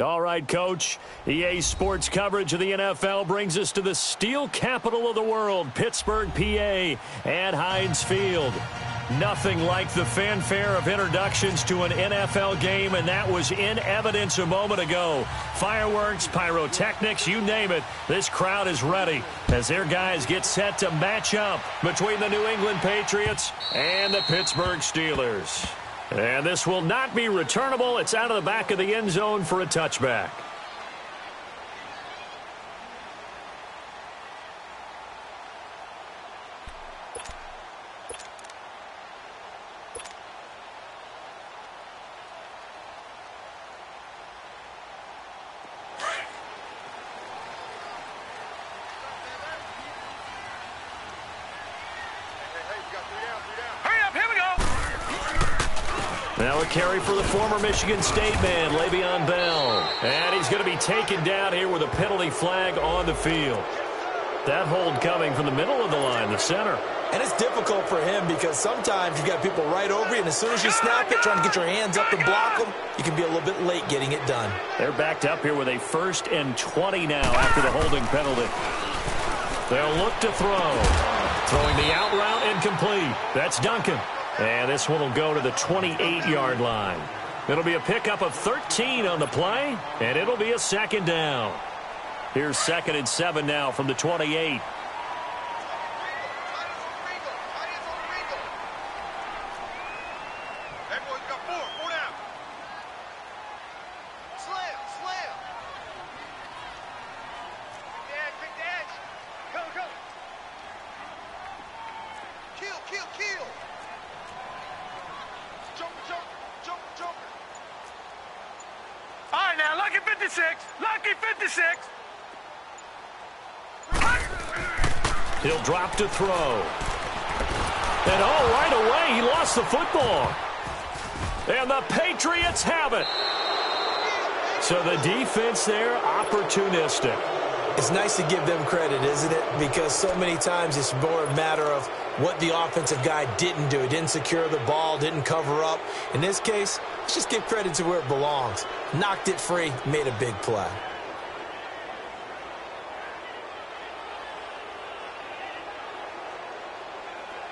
All right, Coach. EA Sports coverage of the NFL brings us to the steel capital of the world, Pittsburgh, PA, at Heinz Field. Nothing like the fanfare of introductions to an NFL game, and that was in evidence a moment ago. Fireworks, pyrotechnics, you name it. This crowd is ready as their guys get set to match up between the New England Patriots and the Pittsburgh Steelers. And this will not be returnable. It's out of the back of the end zone for a touchback. Now a carry for the former Michigan State man, Le'Veon Bell. And he's going to be taken down here with a penalty flag on the field. That hold coming from the middle of the line, the center. And it's difficult for him because sometimes you've got people right over you, and as soon as you snap it, trying to get your hands up and block them, you can be a little bit late getting it done. They're backed up here with a 1st and 20 now after the holding penalty. They'll look to throw. Throwing the out route incomplete. That's Duncan. And this one will go to the 28-yard line. It'll be a pickup of 13 on the play, and it'll be a 2nd down. Here's 2nd and 7 now from the 28. He'll drop to throw. And right away, he lost the football. And the Patriots have it. So the defense there, opportunistic. It's nice to give them credit, isn't it? Because so many times it's more a matter of what the offensive guy didn't do. He didn't secure the ball, didn't cover up. In this case, let's just give credit to where it belongs. Knocked it free, made a big play.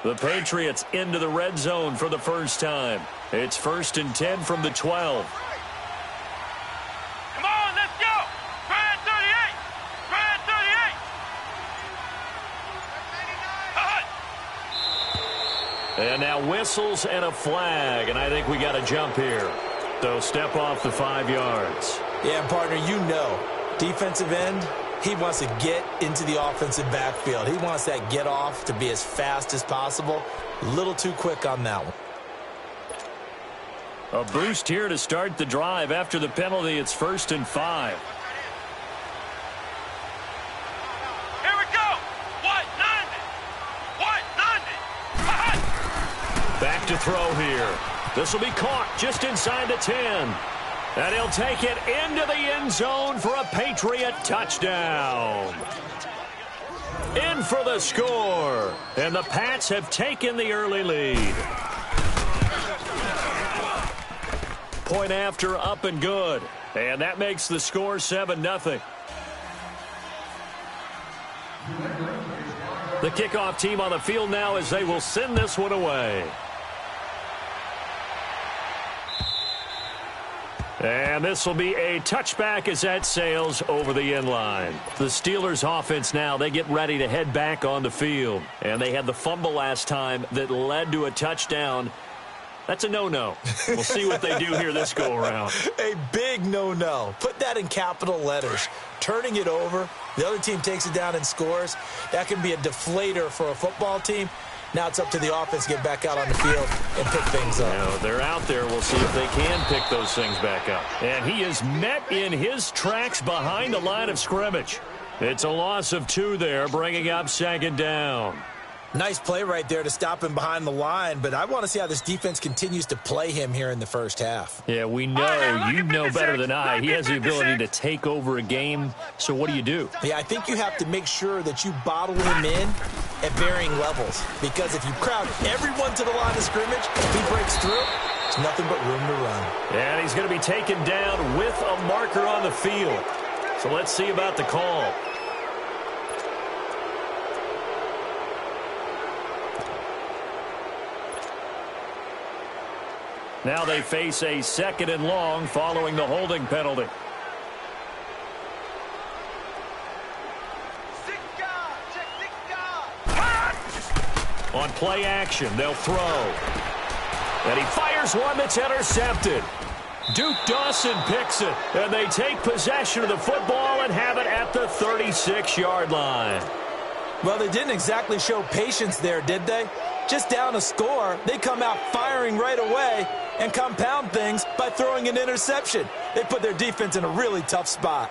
The Patriots into the red zone for the first time. It's 1st and 10 from the 12. Come on, let's go! Brad 38! Brad 38! And now whistles and a flag, and I think we got a jump here. So step off the 5 yards. Yeah, partner, you know, defensive end, he wants to get into the offensive backfield. He wants that get off to be as fast as possible. A little too quick on that one. A boost here to start the drive. After the penalty, it's 1st and 5. Here we go. 190. Back to throw here. This will be caught just inside the 10. And he'll take it into the end zone for a Patriot touchdown. In for the score. And the Pats have taken the early lead. Point after, up and good. And that makes the score 7-0. The kickoff team on the field now as they will send this one away. And this will be a touchback as that sails over the end line. The Steelers offense now, they get ready to head back on the field. And they had the fumble last time that led to a touchdown. That's a no-no. We'll see what they do here this go-around. A big no-no. Put that in capital letters. Turning it over, the other team takes it down and scores. That can be a deflator for a football team. Now it's up to the offense to get back out on the field and pick things up. You know, they're out there. We'll see if they can pick those things back up. And he is met in his tracks behind the line of scrimmage. It's a loss of 2 there, bringing up 2nd down. Nice play right there to stop him behind the line, but I want to see how this defense continues to play him here in the first half. Yeah, we know, you know better than I. He has the ability to take over a game, so what do? Yeah, I think you have to make sure that you bottle him in at varying levels, because if you crowd everyone to the line of scrimmage, if he breaks through, There's nothing but room to run. And he's going to be taken down with a marker on the field. So let's see about the call. Now they face a 2nd and long following the holding penalty. On play action, they'll throw. And he fires one that's intercepted. Duke Dawson picks it, and they take possession of the football and have it at the 36-yard line. Well, they didn't exactly show patience there, did they? Just down a score, they come out firing right away and compound things by throwing an interception. They put their defense in a really tough spot.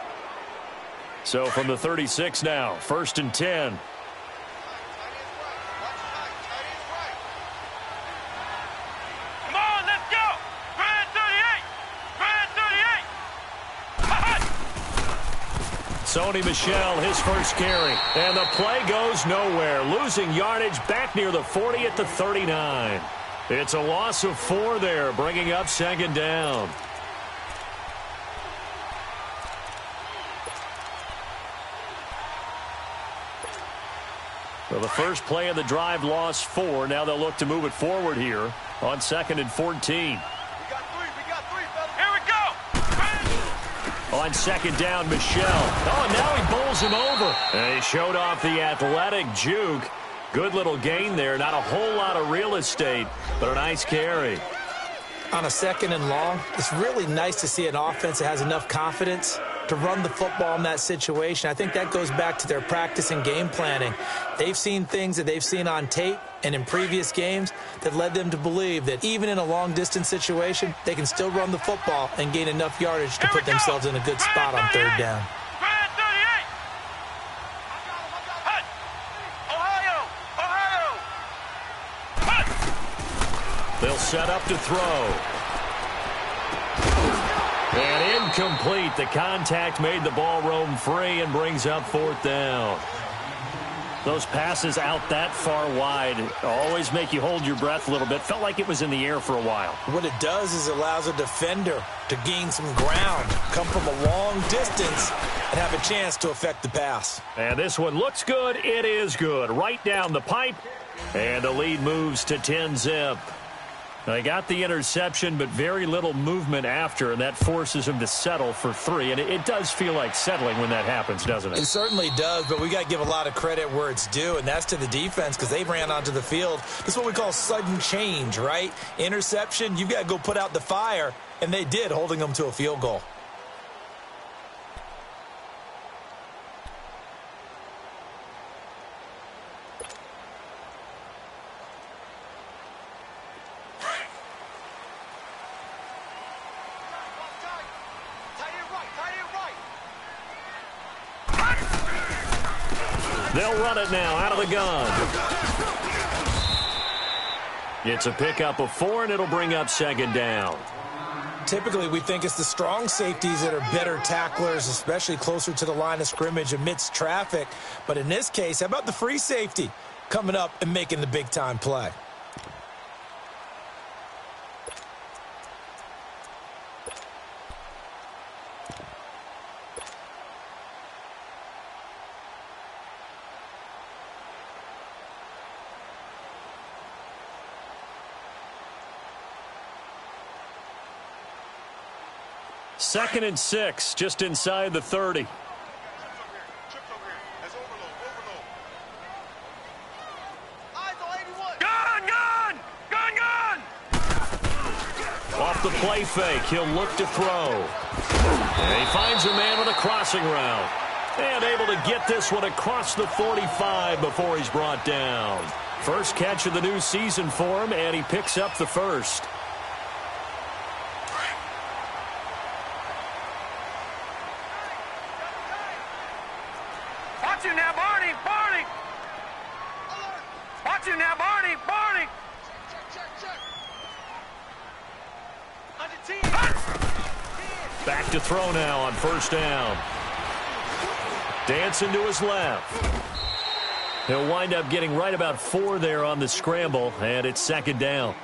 So from the 36 now, 1st and 10. Come on, let's go. Brad 38. Brad 38. Sony Michel, his first carry. And the play goes nowhere. Losing yardage back near the 40 at the 39. It's a loss of 4 there, bringing up 2nd down. Well, the first play of the drive lost 4. Now they'll look to move it forward here on 2nd and 14. We got 3, fellas. Here we go. On 2nd down, Michel. Oh, and now he bowls him over. And he showed off the athletic juke. Good little gain there. Not a whole lot of real estate, but a nice carry. On a 2nd and long, it's really nice to see an offense that has enough confidence to run the football in that situation. I think that goes back to their practice and game planning. They've seen things that they've seen on tape and in previous games that led them to believe that even in a long-distance situation, they can still run the football and gain enough yardage to put themselves in a good spot on 3rd down. Brad 38. Hut. Ohio. Hut. They'll set up to throw. And incomplete. The contact made the ball roam free and brings up 4th down. Those passes out that far wide always make you hold your breath a little bit. Felt like it was in the air for a while. What it does is allows a defender to gain some ground, come from a long distance, and have a chance to affect the pass. And this one looks good. It is good. Right down the pipe. And the lead moves to 10-zip. They got the interception, but very little movement after, and that forces him to settle for 3. And it does feel like settling when that happens, doesn't it? It certainly does, but we got to give a lot of credit where it's due, and that's to the defense because they ran onto the field. This is what we call sudden change, right? Interception, you've got to go put out the fire, and they did, holding them to a field goal. They'll run it now out of the gun. It's a pickup of 4, and it'll bring up 2nd down. Typically, we think it's the strong safeties that are better tacklers, especially closer to the line of scrimmage amidst traffic. But in this case, how about the free safety coming up and making the big-time play? Second and 6, just inside the 30. Off the play fake, he'll look to throw. And he finds a man with a crossing route. And able to get this one across the 45 before he's brought down. First catch of the new season for him, and he picks up the first. Watch you now, Barney. Barney. Watch you now, Barney. Barney. Back to throw now on first down. Dancing to his left. He'll wind up getting right about 4 there on the scramble, and it's 2nd down.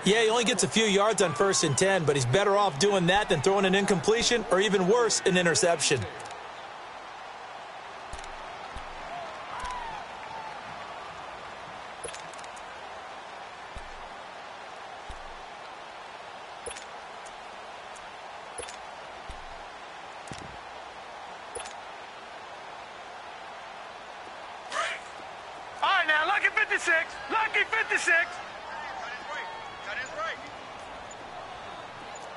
Yeah, he only gets a few yards on 1st and 10, but he's better off doing that than throwing an incompletion or even worse, an interception. All right, now, lucky 56. Lucky 56.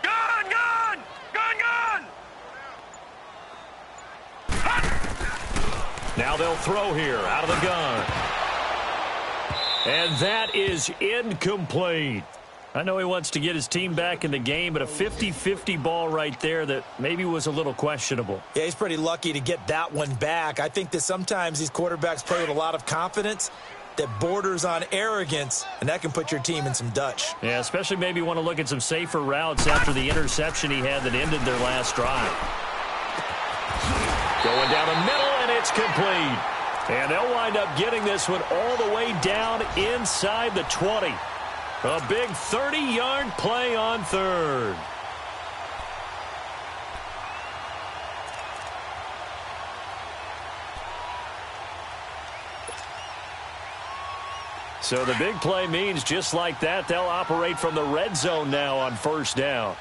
Gun, gun! Gun, gun! Now they'll throw here out of the gun. And that is incomplete. I know he wants to get his team back in the game, but a 50-50 ball right there that maybe was a little questionable. Yeah, he's pretty lucky to get that one back. I think that sometimes these quarterbacks play with a lot of confidence that borders on arrogance, and that can put your team in some Dutch. Yeah, especially maybe want to look at some safer routes after the interception he had that ended their last drive. Going down the middle, and it's complete. And they'll wind up getting this one all the way down inside the 20. A big 30-yard play on third. So the big play means just like that, they'll operate from the red zone now on 1st down.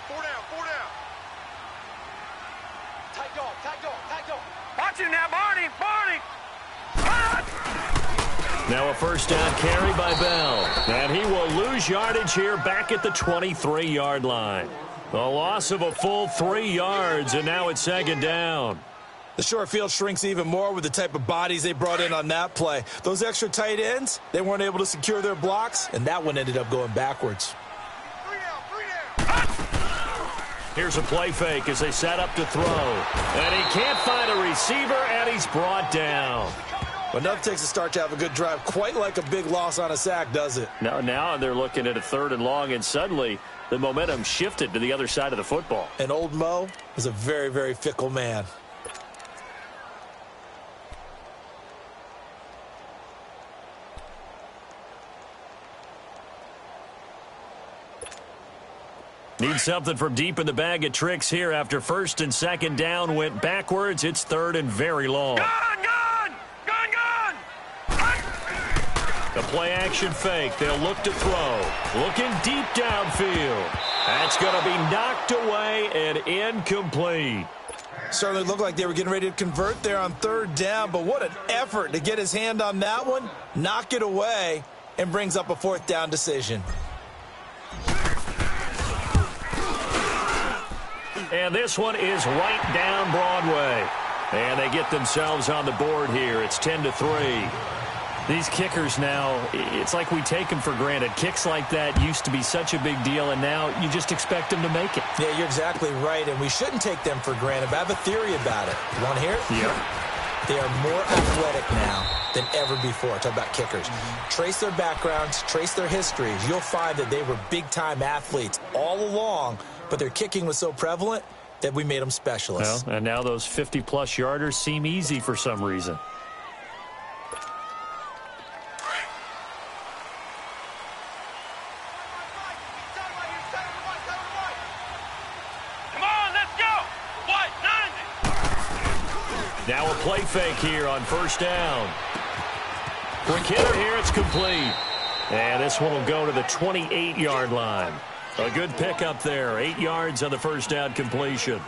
4 down, 4 down. Tight dog, tight dog, tight dog. Watch him now, Barney, Barney. Now a 1st down carry by Bell. And he will lose yardage here back at the 23-yard line. A loss of a full 3 yards, and now it's 2nd down. The short field shrinks even more with the type of bodies they brought in on that play. Those extra tight ends, they weren't able to secure their blocks, and that one ended up going backwards. 3 down, 3 down. Here's a play fake as they set up to throw. And he can't find a receiver, and he's brought down. But enough takes a start to have a good drive, quite like a big loss on a sack, does it? Now they're looking at a 3rd and long, and suddenly the momentum shifted to the other side of the football. And old Mo was a very, very fickle man. Need something from deep in the bag of tricks here after 1st and 2nd down went backwards. It's 3rd and very long. Gun, gun! Gun, gun! The play action fake. They'll look to throw. Looking deep downfield. That's going to be knocked away and incomplete. Certainly looked like they were getting ready to convert there on 3rd down, but what an effort to get his hand on that one, knock it away, and brings up a 4th down decision. And this one is right down Broadway. And they get themselves on the board here. It's 10-3. These kickers now, it's like we take them for granted. Kicks like that used to be such a big deal, and now you just expect them to make it. Yeah, you're exactly right, and we shouldn't take them for granted. But I have a theory about it. You want to hear it? Yeah. They are more athletic now than ever before. Talk about kickers. Trace their backgrounds, trace their histories. You'll find that they were big-time athletes all along, but their kicking was so prevalent that we made them specialists. Well, and now those 50-plus yarders seem easy for some reason. Come on, let's go! What? 90! Now a play fake here on 1st down. Quick hitter here, it's complete. And this one will go to the 28-yard line. A good pickup there, 8 yards on the 1st down completion.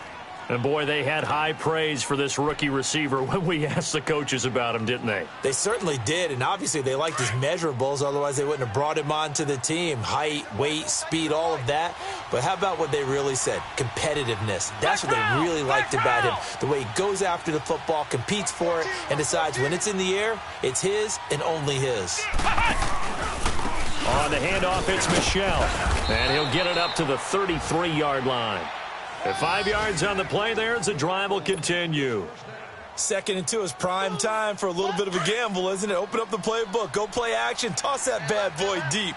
And, boy, they had high praise for this rookie receiver when we asked the coaches about him, didn't they? They certainly did, and obviously they liked his measurables, otherwise they wouldn't have brought him onto the team. Height, weight, speed, all of that. But how about what they really said? Competitiveness. That's what they really liked about him. The way he goes after the football, competes for it, and decides when it's in the air, it's his and only his. On the handoff, it's Michelle. And he'll get it up to the 33-yard line. At 5 yards on the play there, as the drive will continue. 2nd and 2 is prime time for a little bit of a gamble, isn't it? Open up the playbook, go play action, toss that bad boy deep.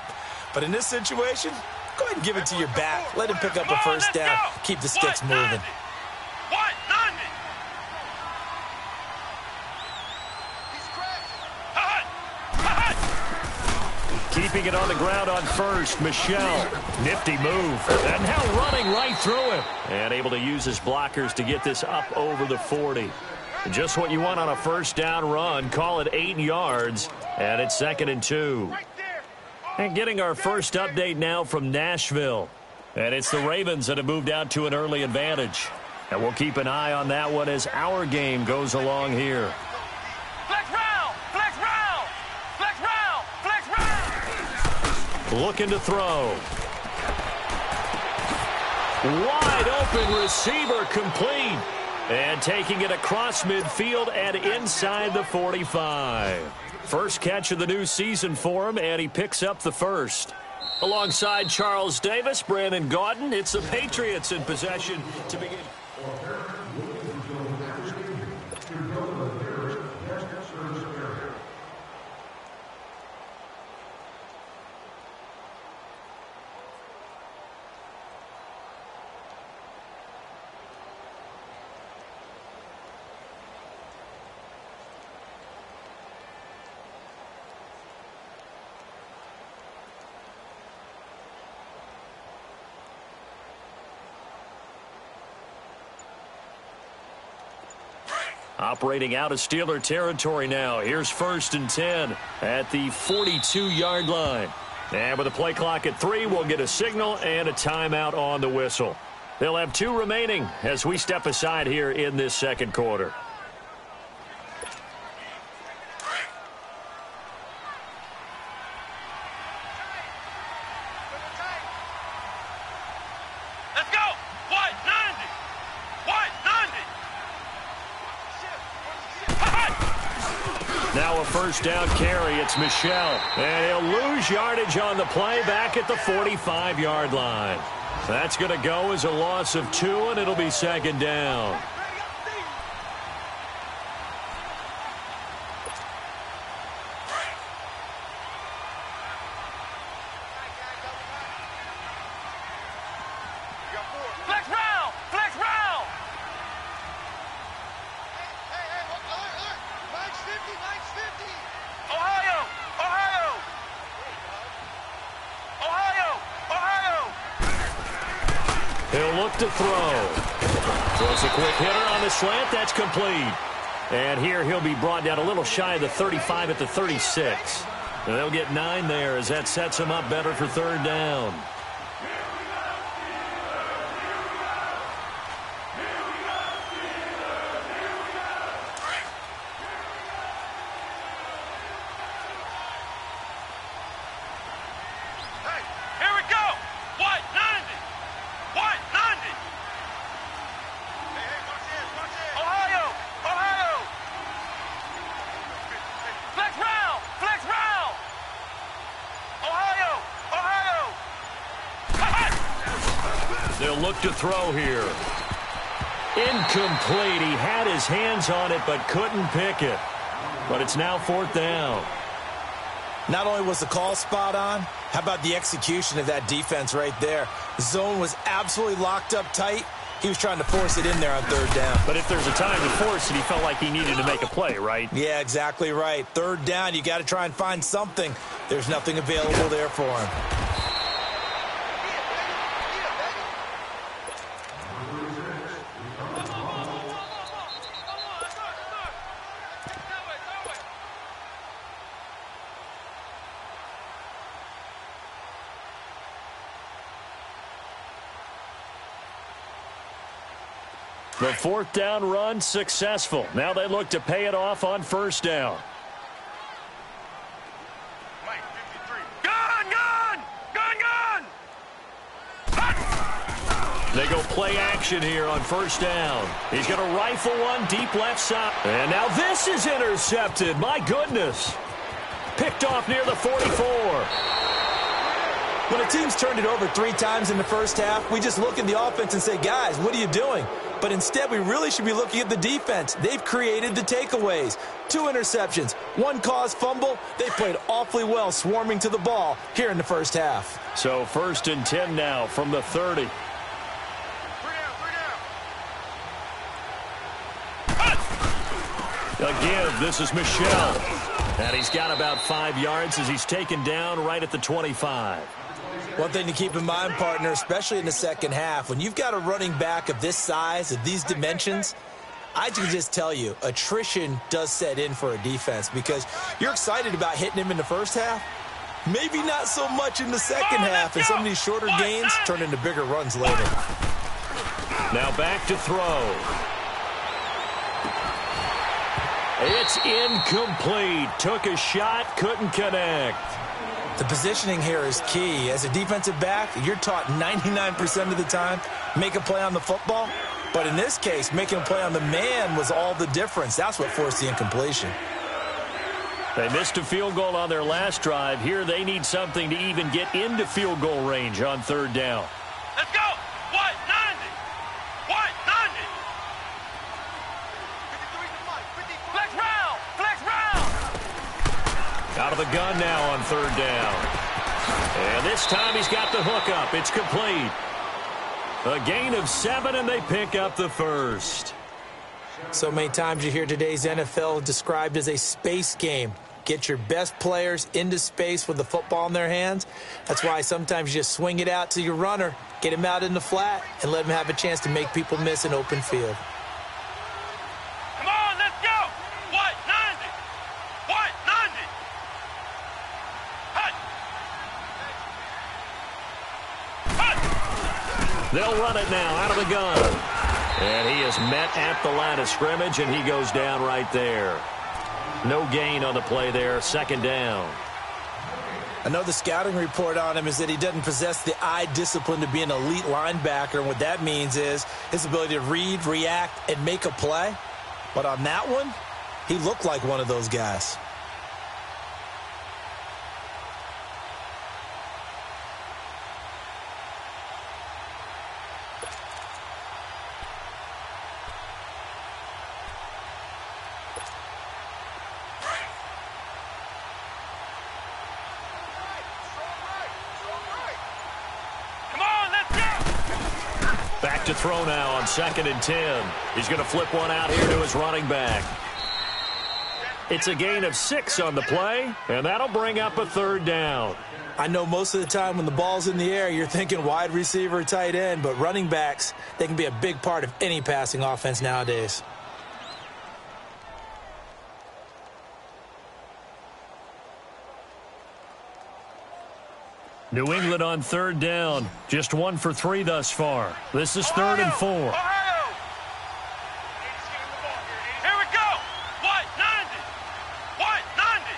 But in this situation, go ahead and give it to your back. Let him pick up a 1st down. Keep the sticks moving. What? 90! Keep keeping it on the ground on first. Michelle, nifty move. And now running right through him. And able to use his blockers to get this up over the 40. Just what you want on a first down run. Call it 8 yards. And it's 2nd and 2. And getting our first update now from Nashville. And it's the Ravens that have moved out to an early advantage. And we'll keep an eye on that one as our game goes along here. Flex round! Flex round! Flex round! Flex round! Looking to throw. Wide open receiver complete. And taking it across midfield and inside the 45. First catch of the new season for him, and he picks up the first. Alongside Charles Davis, Brandon Gaudin, it's the Patriots in possession to begin. Operating out of Steeler territory now. Here's 1st and 10 at the 42-yard line. And with the play clock at 3, we'll get a signal and a timeout on the whistle. They'll have 2 remaining as we step aside here in this second quarter. Let's go! White 90! White 90! Now a first down carry. It's Michelle. And he'll lose yardage on the play back at the 45-yard line. That's going to go as a loss of 2, and it'll be 2nd down. Flex round! Flex round! Ohio! Ohio! Ohio! Ohio! He'll look to throw. Throws a quick hitter on the slant. That's complete. And here he'll be brought down a little shy of the 35 at the 36. And they'll get 9 there as that sets him up better for 3rd down. Here we go! White 90! White 90! Ohio! Ohio! Flex round! Flex round! Ohio! Ohio! They'll look to throw here. Incomplete. He had his hands on it but couldn't pick it. But it's now 4th down. Not only was the call spot on, how about the execution of that defense right there? The zone was absolutely locked up tight. He was trying to force it in there on 3rd down. But if there's a time to force it, he felt like he needed to make a play, right? Yeah, exactly right. 3rd down, you got to try and find something. There's nothing available there for him. The 4th down run successful. Now they look to pay it off on 1st down. Gun! Gun! Gun! Gun! They go play action here on 1st down. He's going to rifle one deep left side. And now this is intercepted. My goodness. Picked off near the 44. When a team's turned it over 3 times in the first half, we just look at the offense and say, guys, what are you doing? But instead, we really should be looking at the defense. They've created the takeaways. 2 interceptions, 1 caused fumble. They played awfully well swarming to the ball here in the first half. So 1st and 10 now from the 30. A give. This is Michel. And he's got about 5 yards as he's taken down right at the 25. One thing to keep in mind, partner, especially in the second half, when you've got a running back of this size, of these dimensions, I can just tell you, attrition does set in for a defense because you're excited about hitting him in the first half. Maybe not so much in the second half, and some of these shorter gains turn into bigger runs later. Now back to throw. It's incomplete. Took a shot, couldn't connect. The positioning here is key. As a defensive back, you're taught 99% of the time, make a play on the football. But in this case, making a play on the man was all the difference. That's what forced the incompletion. They missed a field goal on their last drive. Here they need something to even get into field goal range on third down. Let's go. What? 90. What? 90. Flex round. Flex round. Out of the gun now on third down. And this time he's got the hook up. It's complete. A gain of 7, and they pick up the first. So many times you hear today's NFL described as a space game. Get your best players into space with the football in their hands. That's why sometimes you just swing it out to your runner, get him out in the flat, and let him have a chance to make people miss an open field. Come on, let's go. What? 90. What? 90. Hut. Hut. They'll run it now out of the gun. And he is met at the line of scrimmage, and he goes down right there. No gain on the play there, second down. I know the scouting report on him is that he doesn't possess the eye discipline to be an elite linebacker, and what that means is his ability to read, react, and make a play. But on that one, he looked like one of those guys. Back to throw now on 2nd and 10. He's going to flip one out here to his running back. It's a gain of 6 on the play, and that'll bring up a third down. I know most of the time when the ball's in the air, you're thinking wide receiver, tight end, but running backs, they can be a big part of any passing offense nowadays. New England on third down. Just 1 for 3 thus far. This is 3rd and 4. Ohio. Here we go. What? 90. What? 90.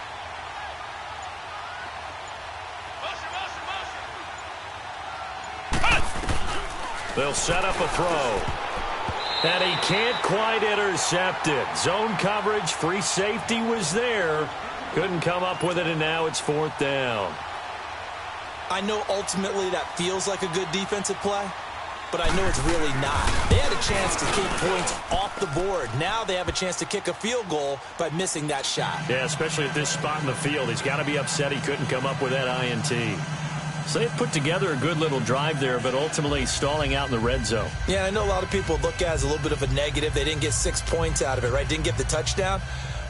Motion, motion, motion. They'll set up a throw. And he can't quite intercept it. Zone coverage, free safety was there. Couldn't come up with it, and now it's 4th down. I know ultimately that feels like a good defensive play, but I know it's really not. They had a chance to keep points off the board. Now they have a chance to kick a field goal by missing that shot. Yeah, especially at this spot in the field. He's got to be upset he couldn't come up with that INT. So they put together a good little drive there, but ultimately stalling out in the red zone. Yeah, I know a lot of people look at it as a little bit of a negative. They didn't get 6 points out of it, right? Didn't get the touchdown.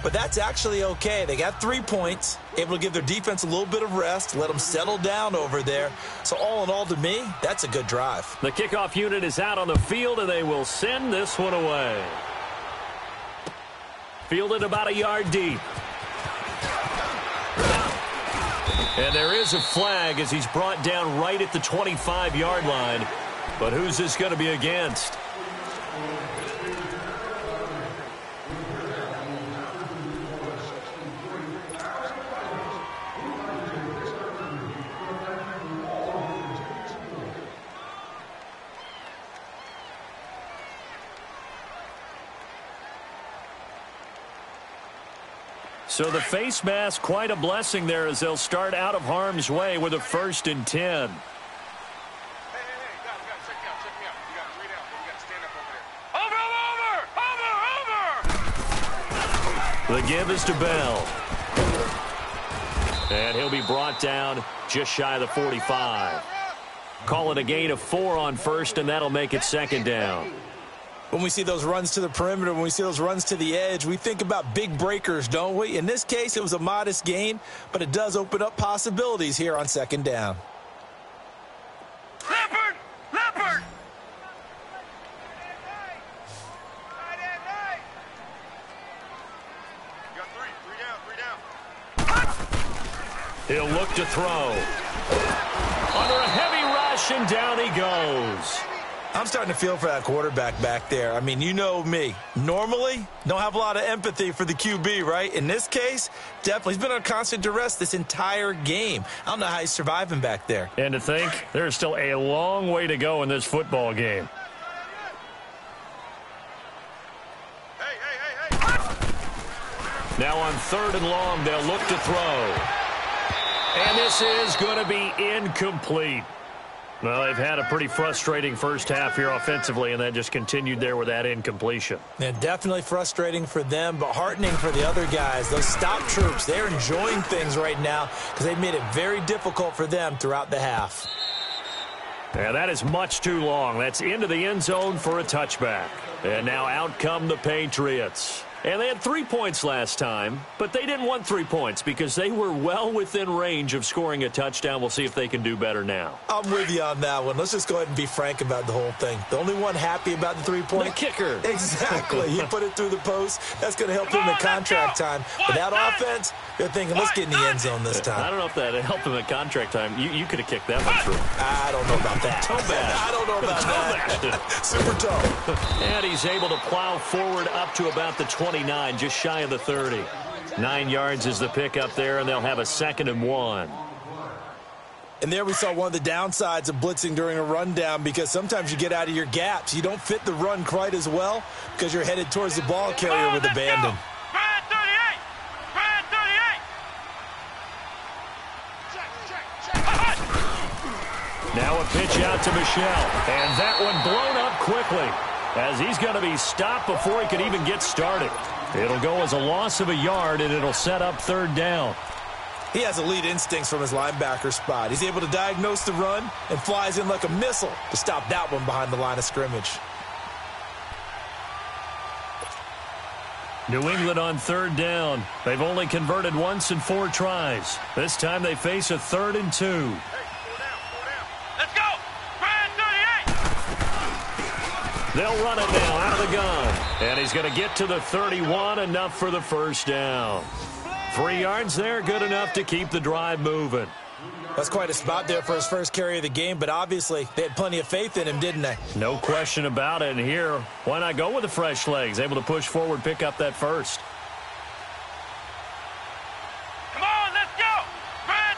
But that's actually okay. They got 3 points, able to give their defense a little bit of rest, let them settle down over there. So all in all, to me, that's a good drive. The kickoff unit is out on the field, and they will send this one away. Fielded about a yard deep. And there is a flag as he's brought down right at the 25-yard line. But who's this going to be against? So the face mask, quite a blessing there as they'll start out of harm's way with a 1st and 10. Hey, guys, check me out. You got 3 down, but you got to stand up over there. Over! The give is to Bell. And he'll be brought down just shy of the 45. Call it a gain of 4 on 1st, and that'll make it 2nd down. When we see those runs to the perimeter, when we see those runs to the edge, we think about big breakers, don't we? In this case, it was a modest gain, but it does open up possibilities here on second down. Leopard! Leopard! You got three down. He'll look to throw. Under a heavy rush, and down he goes. I'm starting to feel for that quarterback back there. I mean, you know me. Normally, don't have a lot of empathy for the QB, right? In this case, definitely. He's been on constant duress this entire game. I don't know how he's surviving back there. And to think, there's still a long way to go in this football game. Hey! Now on 3rd and long, they'll look to throw. And this is going to be incomplete. Well, they've had a pretty frustrating first half here offensively, and that just continued there with that incompletion. And definitely frustrating for them, but heartening for the other guys. Those stop troops, they're enjoying things right now because they've made it very difficult for them throughout the half. Yeah, that is much too long. That's into the end zone for a touchback. And now out come the Patriots. And they had 3 points last time, but they didn't want 3 points because they were well within range of scoring a touchdown. We'll see if they can do better now. I'm with you on that one. Let's just go ahead and be frank about the whole thing. The only one happy about the 3-point? The kicker. Exactly. He put it through the post. That's going to help him in contract time. But that offense, they're thinking, let's get in the end zone this time. I don't know if that helped him at contract time. You could have kicked that one through. I don't know about that. Toe bash. I don't know about that. Super toe. And he's able to plow forward up to about the 29, just shy of the 30. 9 yards is the pick up there, and they'll have a 2nd and 1. And there we saw one of the downsides of blitzing during a rundown because sometimes you get out of your gaps. You don't fit the run quite as well because you're headed towards the ball carrier with abandon. Now a pitch out to Michelle, and that one blown up quickly as he's going to be stopped before he could even get started. It'll go as a loss of a yard, and it'll set up 3rd down. He has elite instincts from his linebacker spot. He's able to diagnose the run and flies in like a missile to stop that one behind the line of scrimmage. New England on 3rd down. They've only converted once in 4 tries. This time they face a 3rd and 2. Let's go! Brad 38! They'll run it now out of the gun. And he's going to get to the 31, enough for the 1st down. 3 yards there, good enough to keep the drive moving. That's quite a spot there for his first carry of the game, but obviously they had plenty of faith in him, didn't they? No question about it. And here, why not go with the fresh legs? Able to push forward, pick up that 1st. Come on, let's go! Brad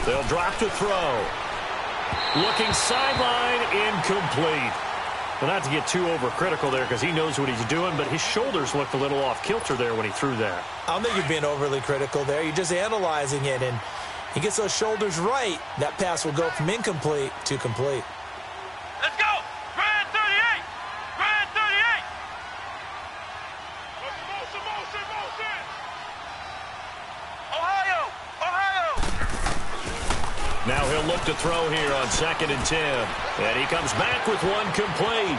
38! They'll drop to throw. Looking sideline, incomplete. Well, not to get too overcritical there because he knows what he's doing, but his shoulders looked a little off kilter there when he threw that. I don't think you're being overly critical there. You're just analyzing it, and he gets those shoulders right. That pass will go from incomplete to complete. Let's go! Brad 38! Brad 38! Motion! Ohio! Now he'll look to throw here on 2nd and 10. And he comes back with one complete.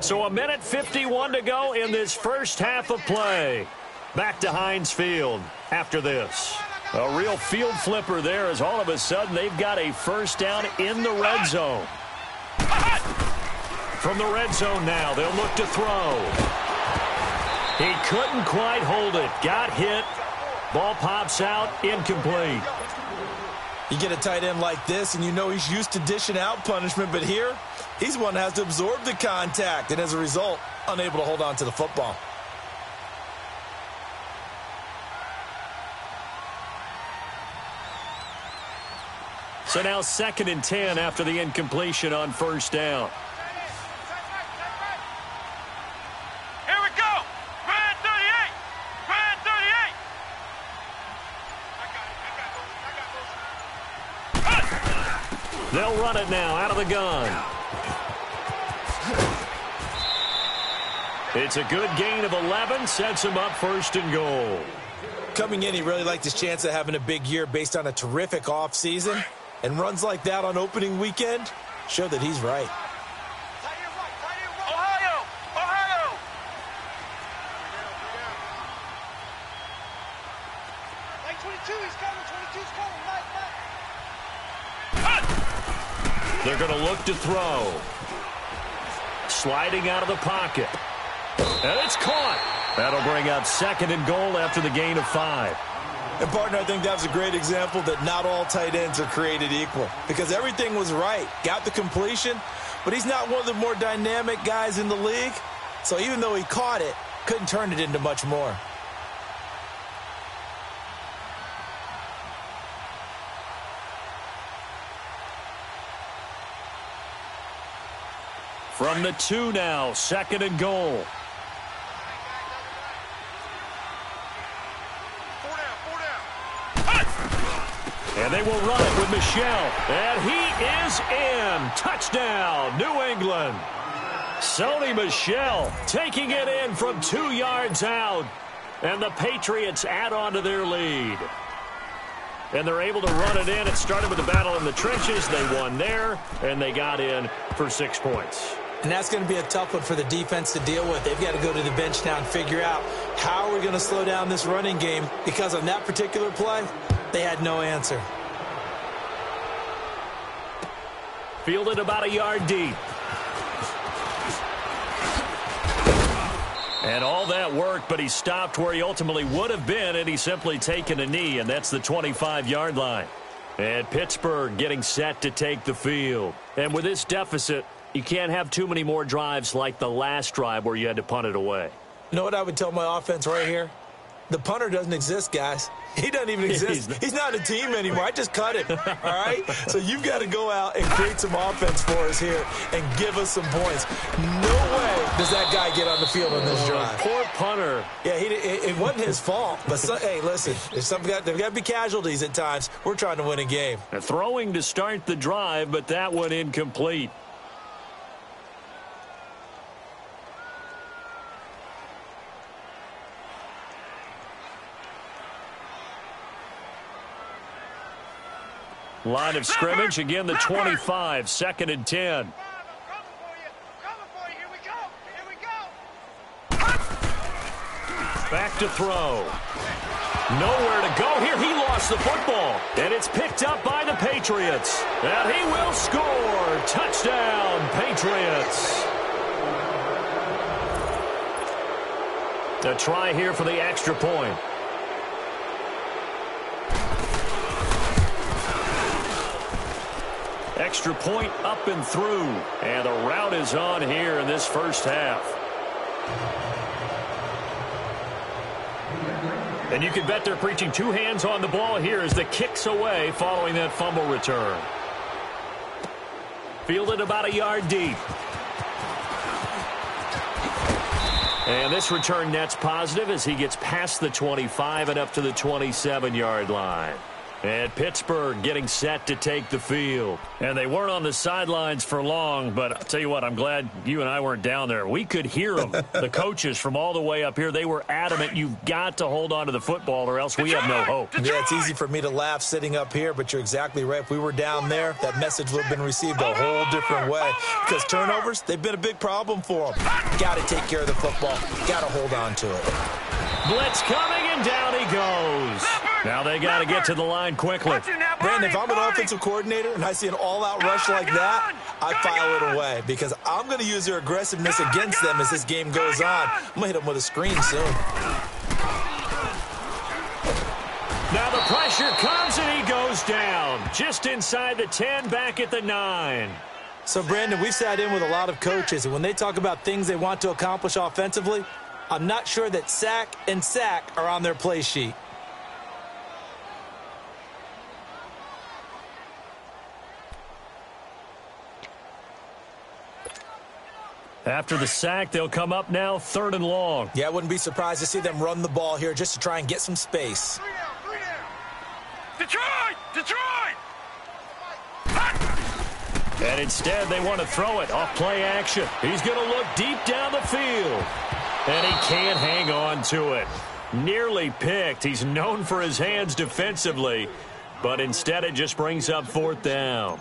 So 1:51 to go in this first half of play. Back to Heinz Field after this. A real field flipper there as all of a sudden they've got a 1st down in the red zone. From the red zone now, they'll look to throw. He couldn't quite hold it. Got hit. Ball pops out. Incomplete. You get a tight end like this, and you know he's used to dishing out punishment, but here, he's one that has to absorb the contact, and as a result, unable to hold on to the football. So now 2nd and 10 after the incompletion on 1st down. Here we go! Brad 38! Brad 38! They'll run it now out of the gun. It's a good gain of 11, sets him up 1st and goal. Coming in, he really liked his chance of having a big year based on a terrific offseason. And runs like that on opening weekend show that he's right. Ohio! Ohio! Like 22, he's coming. 22's coming. Mike. They're going to look to throw. Sliding out of the pocket. And it's caught. That'll bring up 2nd and goal after the gain of 5. And, partner, I think that was a great example that not all tight ends are created equal because everything was right. Got the completion, but he's not one of the more dynamic guys in the league. So even though he caught it, couldn't turn it into much more. From the 2 now, 2nd and goal. And they will run it with Michel. And he is in. Touchdown, New England. Sony Michel taking it in from 2 yards out. And the Patriots add on to their lead. And they're able to run it in. It started with a battle in the trenches. They won there, and they got in for 6 points. And that's going to be a tough one for the defense to deal with. They've got to go to the bench now and figure out how we're going to slow down this running game because on that particular play, they had no answer. Fielded about a yard deep. And all that worked, but he stopped where he ultimately would have been, and he's simply taken a knee, and that's the 25-yard line. And Pittsburgh getting set to take the field. And with this deficit, you can't have too many more drives like the last drive where you had to punt it away. You know what I would tell my offense right here? The punter doesn't exist, guys. He doesn't even exist. He's not a team anymore. I just cut him, all right? So you've got to go out and create some offense for us here and give us some points. No way does that guy get on the field on this drive. Poor punter. Yeah, it wasn't his fault. But, hey, listen, there's got to be casualties at times. We're trying to win a game. Throwing to start the drive, but that one incomplete. Line of scrimmage, again the 25, 2nd and 10. Back to throw. Nowhere to go here. He lost the football. And it's picked up by the Patriots. And he will score. Touchdown, Patriots. A try here for the extra point. Extra point up and through. And the route is on here in this first half. And you can bet they're preaching 2 hands on the ball here as the kick's away following that fumble return. Fielded about a yard deep. And this return net's positive as he gets past the 25 and up to the 27-yard line. And Pittsburgh getting set to take the field. And they weren't on the sidelines for long, but I'll tell you what, I'm glad you and I weren't down there. We could hear them, the coaches from all the way up here. They were adamant, you've got to hold on to the football or else we have no hope. Yeah, it's easy for me to laugh sitting up here, but you're exactly right. If we were down there, that message would have been received a whole different way. Because turnovers, they've been a big problem for them. Got to take care of the football. Got to hold on to it. Blitz coming, and down he goes. Now they got to get to the line quickly. Brandon, if I'm an offensive coordinator and I see an all-out rush like that, I file it away because I'm going to use their aggressiveness against them as this game goes on. I'm going to hit them with a screen soon. Now the pressure comes, and he goes down. Just inside the 10, back at the 9. So, Brandon, we've sat in with a lot of coaches, and when they talk about things they want to accomplish offensively, I'm not sure that sack and sack are on their play sheet. After the sack, they'll come up now 3rd and long. Yeah, I wouldn't be surprised to see them run the ball here just to try and get some space. 3 down. Detroit! Detroit! And instead, they want to throw it off play action. He's going to look deep down the field. And he can't hang on to it. Nearly picked. He's known for his hands defensively, but instead it just brings up 4th down.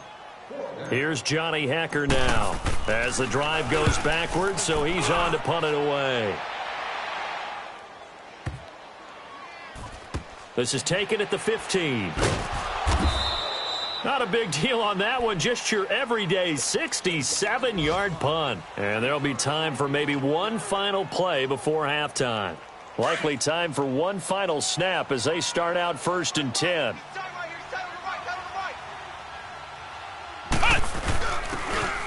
Here's Johnny Hecker now as the drive goes backwards, so he's on to punt it away. This is taken at the 15. Not a big deal on that one, just your everyday 67-yard punt. And there'll be time for maybe one final play before halftime. Likely time for one final snap as they start out 1st and 10.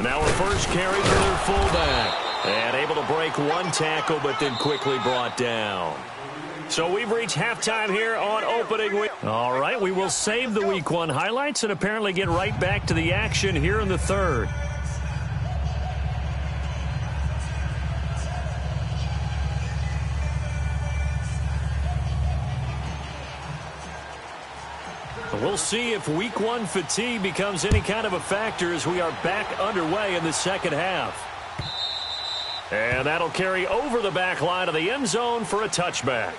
Now a first carry for their fullback. And able to break one tackle, but then quickly brought down. So we've reached halftime here on opening week. All right, we will save the Week 1 highlights and apparently get right back to the action here in the 3rd. We'll see if Week 1 fatigue becomes any kind of a factor as we are back underway in the second half. And that'll carry over the back line of the end zone for a touchback.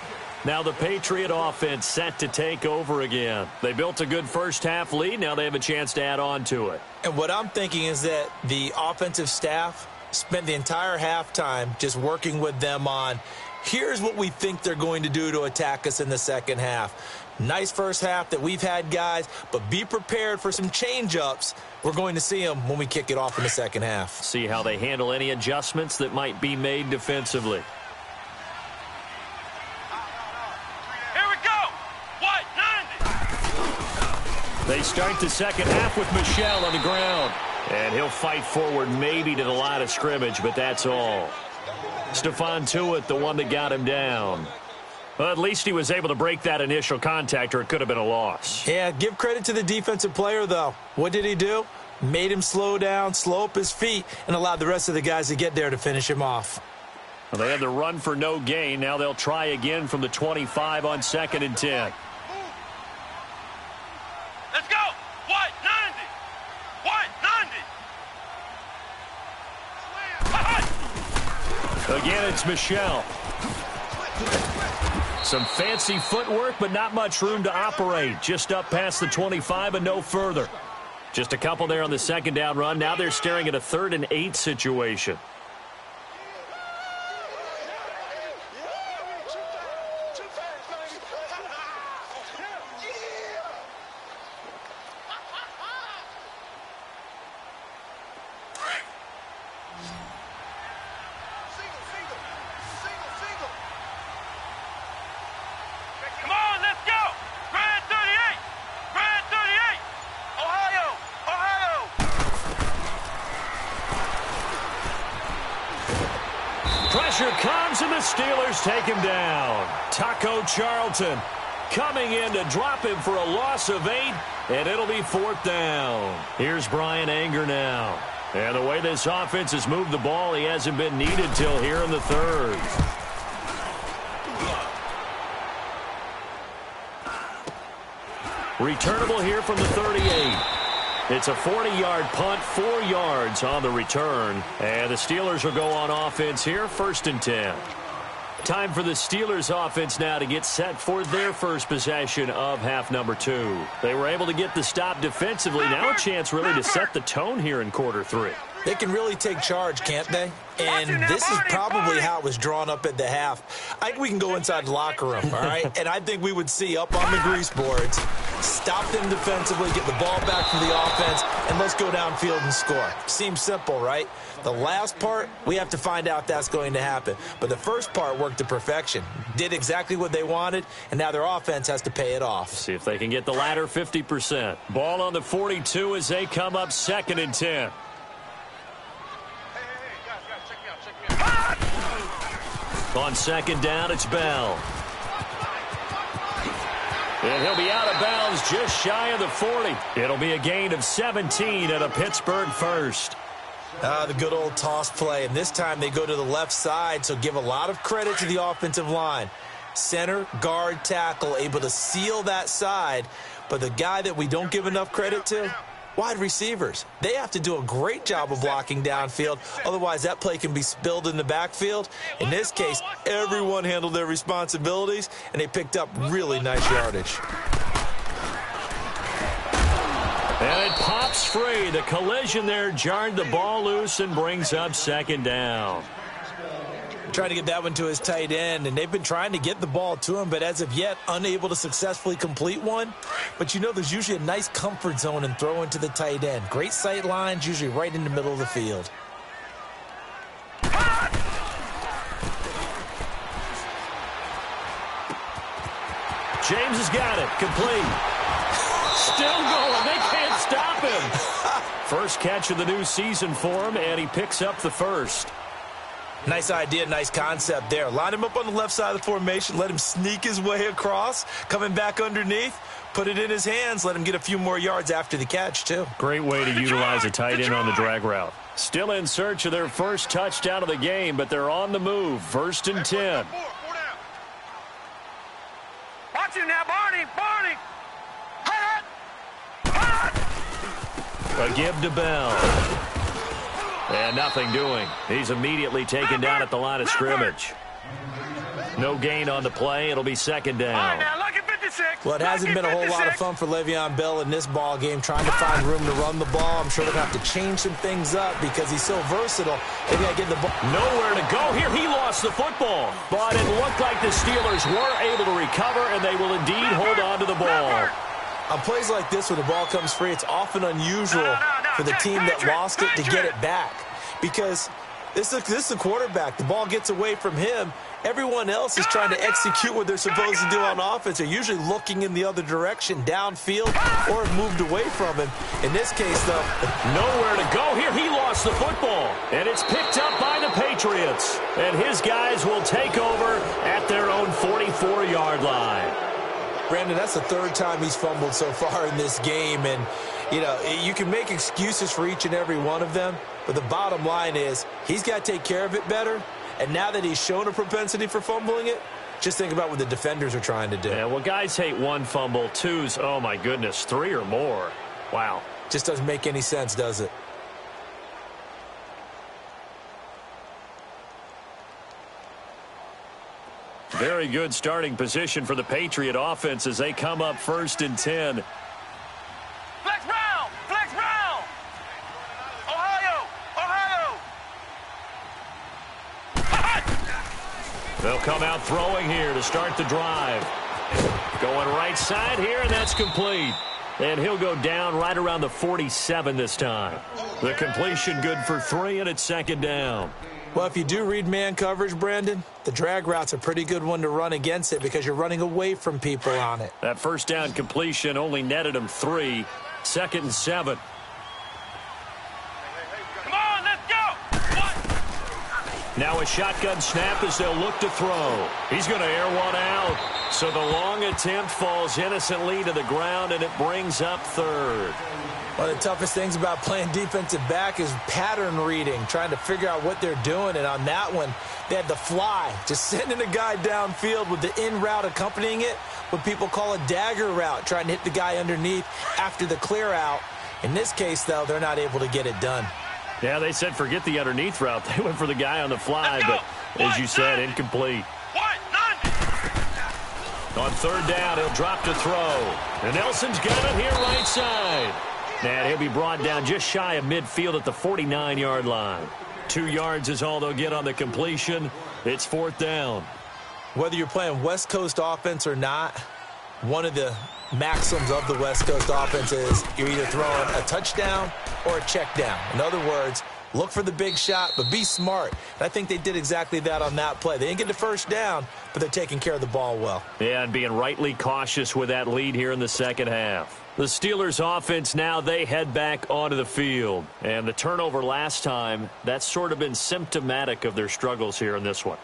Now the Patriot offense set to take over again. They built a good first half lead. Now they have a chance to add on to it. And what I'm thinking is that the offensive staff spent the entire halftime just working with them on, here's what we think they're going to do to attack us in the second half. Nice first half that we've had, guys, but be prepared for some change-ups. We're going to see them when we kick it off in the second half. See how they handle any adjustments that might be made defensively. They start the second half with Michel on the ground. And he'll fight forward maybe to the line of scrimmage, but that's all. Stephon Tuitt, the one that got him down. Well, at least he was able to break that initial contact, or it could have been a loss. Yeah, give credit to the defensive player, though. What did he do? Made him slow down, slow up his feet, and allowed the rest of the guys to get there to finish him off. Well, they had the run for no gain. Now they'll try again from the 25 on 2nd and 10. Let's go! What? 90! What? 90! Again, it's Michel. Some fancy footwork, but not much room to operate. Just up past the 25 and no further. Just a couple there on the second down run. Now they're staring at a 3rd and 8 situation. Pressure comes, and the Steelers take him down. Taco Charlton coming in to drop him for a loss of 8, and it'll be 4th down. Here's Brian Anger now. And the way this offense has moved the ball, he hasn't been needed till here in the 3rd. Returnable here from the 38. It's a 40-yard punt, 4 yards on the return. And the Steelers will go on offense here, 1st and 10. Time for the Steelers offense now to get set for their first possession of half number 2. They were able to get the stop defensively. Now a chance really to set the tone here in quarter 3. They can really take charge, can't they? And this is probably how it was drawn up at the half. I think we can go inside the locker room, all right? And I think we would see up on the grease boards, stop them defensively, get the ball back from the offense, and let's go downfield and score. Seems simple, right? The last part, we have to find out if that's going to happen. But the first part worked to perfection. Did exactly what they wanted, and now their offense has to pay it off. See if they can get the latter 50%. Ball on the 42 as they come up 2nd and 10. On 2nd down, it's Bell. And he'll be out of bounds just shy of the 40. It'll be a gain of 17 and a Pittsburgh first. The good old toss play. And this time they go to the left side, so give a lot of credit to the offensive line. Center, guard, tackle, able to seal that side. But the guy that we don't give enough credit to, Wide receivers, they have to do a great job of blocking downfield. Otherwise, that play can be spilled in the backfield. In this case, everyone handled their responsibilities, and they picked up really nice yardage. And it pops free. The collision there jarred the ball loose and brings up 2nd down. Trying to get that one to his tight end, and they've been trying to get the ball to him, but as of yet, unable to successfully complete one. But you know, there's usually a nice comfort zone in throwing to the tight end. Great sight lines, usually right in the middle of the field. James has got it. Complete. Still going. They can't stop him. First catch of the new season for him, and he picks up the first. Nice idea, nice concept there. Line him up on the left side of the formation, let him sneak his way across, coming back underneath, put it in his hands, let him get a few more yards after the catch, too. Great way to utilize a tight end on the drag route. Still in search of their first touchdown of the game, but they're on the move. 1st and 10. Watch him now, Barney. Barney. A give to Bell. And nothing doing. He's immediately taken down at the line of scrimmage. No gain on the play. It'll be 2nd down. Well, it hasn't been a whole lot of fun for Le'Veon Bell in this ball game, trying to find room to run the ball. I'm sure they're going to have to change some things up because he's so versatile. They got to get the ball. Nowhere to go here. He lost the football. But it looked like the Steelers were able to recover, and they will indeed hold on to the ball. On plays like this where the ball comes free, it's often unusual for the team that lost it to get it back. Because this is the quarterback. The ball gets away from him. Everyone else is trying to execute what they're supposed to do on offense. They're usually looking in the other direction, downfield, or have moved away from him. In this case, though, nowhere to go here. He lost the football. And it's picked up by the Patriots. And his guys will take over at their own 44-yard line. Brandon, that's the 3rd time he's fumbled so far in this game. And, you know, you can make excuses for each and every one of them. But the bottom line is he's got to take care of it better. And now that he's shown a propensity for fumbling it, just think about what the defenders are trying to do. Yeah, well, guys hate 1 fumble, 2's, oh, my goodness, 3 or more. Wow. Just doesn't make any sense, does it? Very good starting position for the Patriot offense as they come up 1st and 10. Flex round! Flex round! Ohio! Ohio! They'll come out throwing here to start the drive. Going right side here, and that's complete. And he'll go down right around the 47 this time. The completion good for 3, and it's 2nd down. Well, if you do read man coverage, Brandon, the drag route's a pretty good one to run against it because you're running away from people on it. That 1st down completion only netted him 3. 2nd and 7. Come on, let's go! Now a shotgun snap as they'll look to throw. He's going to air one out. So the long attempt falls innocently to the ground, and it brings up 3rd. One of the toughest things about playing defensive back is pattern reading, trying to figure out what they're doing. And on that one, they had the fly, just sending a guy downfield with the in route accompanying it, what people call a dagger route, trying to hit the guy underneath after the clear out. In this case, though, they're not able to get it done. Yeah, they said forget the underneath route. They went for the guy on the fly, but as you said, incomplete. On 3rd down, he'll drop to throw. And Nelson's got it here right side. And he'll be brought down just shy of midfield at the 49-yard line. 2 yards is all they'll get on the completion. It's 4th down. Whether you're playing West Coast offense or not, one of the maxims of the West Coast offense is you're either throwing a touchdown or a check down. In other words, look for the big shot, but be smart. And I think they did exactly that on that play. They didn't get the 1st down, but they're taking care of the ball well. Yeah, and being rightly cautious with that lead here in the 2nd half. The Steelers offense now, they head back onto the field. And the turnover last time, that's sort of been symptomatic of their struggles here in this one.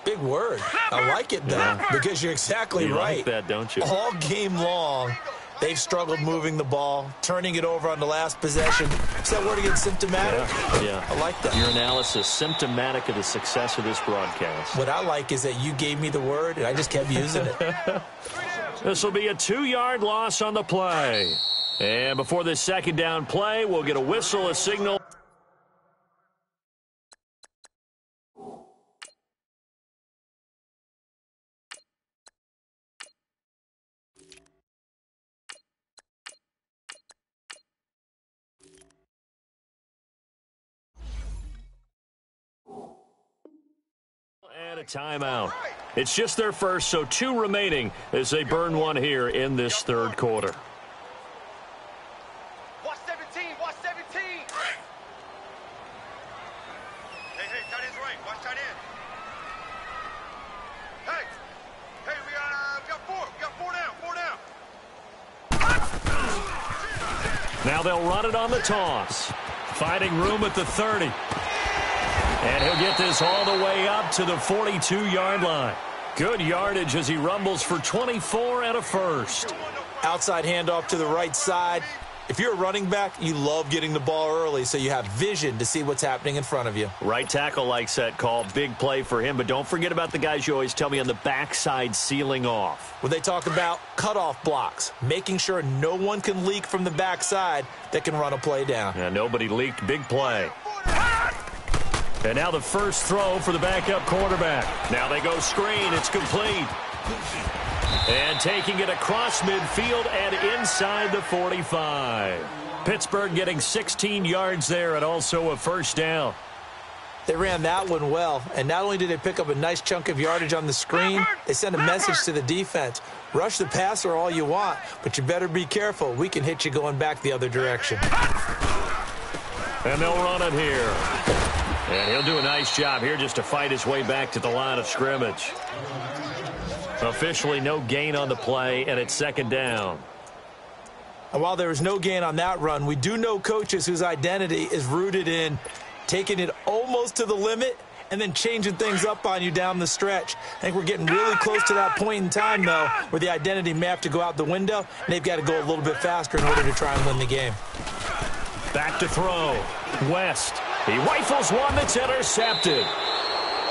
Big word. I like it, though, because you're exactly right. You like that, don't you? All game long, they've struggled moving the ball, turning it over on the last possession. Is that word again, symptomatic? Yeah. I like that. Your analysis, symptomatic of the success of this broadcast. What I like is that you gave me the word, and I just kept using it. This will be a 2-yard loss on the play. And before this second down play, we'll get a whistle, a signal. And a timeout. It's just their first, so 2 remaining as they burn one here in this third quarter. Watch 17, watch 17. Hey, tight end's right. Watch tight end. Hey, we got 4. We got 4 down. Now they'll run it on the toss. Finding room at the 30. And he'll get this all the way up to the 42-yard line. Good yardage as he rumbles for 24 and a first. Outside handoff to the right side. If you're a running back, you love getting the ball early so you have vision to see what's happening in front of you. Right tackle likes that call. Big play for him. But don't forget about the guys you always tell me on the backside sealing off. When they talk about cutoff blocks, making sure no one can leak from the backside that can run a play down. And nobody leaked. Big play. And now the first throw for the backup quarterback. Now they go screen. It's complete. And taking it across midfield and inside the 45. Pittsburgh getting 16 yards there and also a first down. They ran that one well, and not only did they pick up a nice chunk of yardage on the screen, they sent a message to the defense. Rush the passer all you want, but you better be careful. We can hit you going back the other direction. And they'll run it here. And he'll do a nice job here just to fight his way back to the line of scrimmage. Officially no gain on the play, and it's second down. And while there was no gain on that run, we do know coaches whose identity is rooted in taking it almost to the limit and then changing things up on you down the stretch. I think we're getting really close to that point in time, though, where the identity may have to go out the window, and they've got to go a little bit faster in order to try and win the game. Back to throw. West. He rifles one that's intercepted.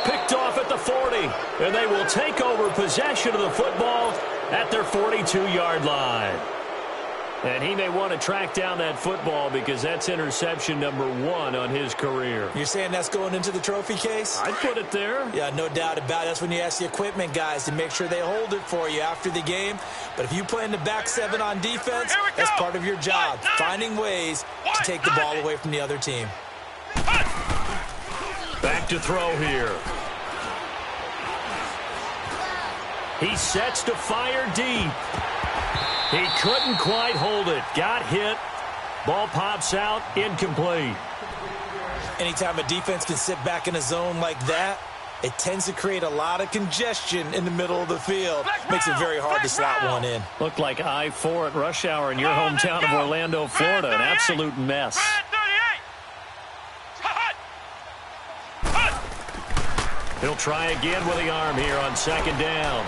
Picked off at the 40. And they will take over possession of the football at their 42-yard line. And he may want to track down that football because that's interception number 1 on his career. You're saying that's going into the trophy case? I'd put it there. Yeah, no doubt about it. That's when you ask the equipment guys to make sure they hold it for you after the game. But if you play in the back 7 on defense, that's part of your job, finding ways to take the ball away from the other team. Back to throw here. He sets to fire deep. He couldn't quite hold it. Got hit. Ball pops out. Incomplete. Anytime a defense can sit back in a zone like that, it tends to create a lot of congestion in the middle of the field. Makes it very hard to slot one in. Looked like I-4 at rush hour in your hometown of Orlando, Florida. An absolute mess. He'll try again with the arm here on second down.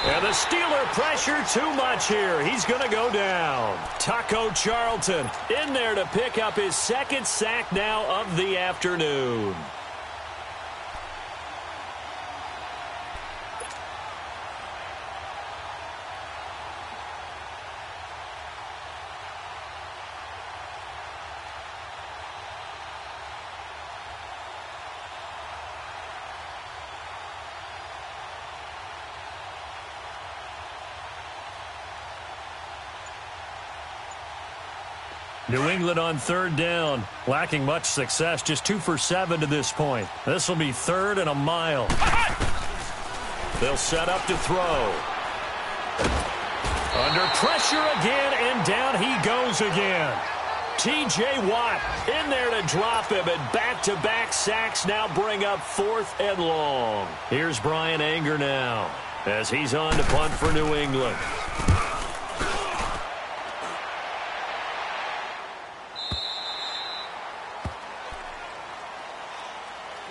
And the Steeler pressure too much here. He's going to go down. Taco Charlton in there to pick up his second sack now of the afternoon. New England on third down, lacking much success, just 2 for 7 to this point. This will be 3rd and a mile. They'll set up to throw. Under pressure again, and down he goes again. T.J. Watt in there to drop him, and back-to-back sacks now bring up 4th and long. Here's Brian Anger now as he's on to punt for New England.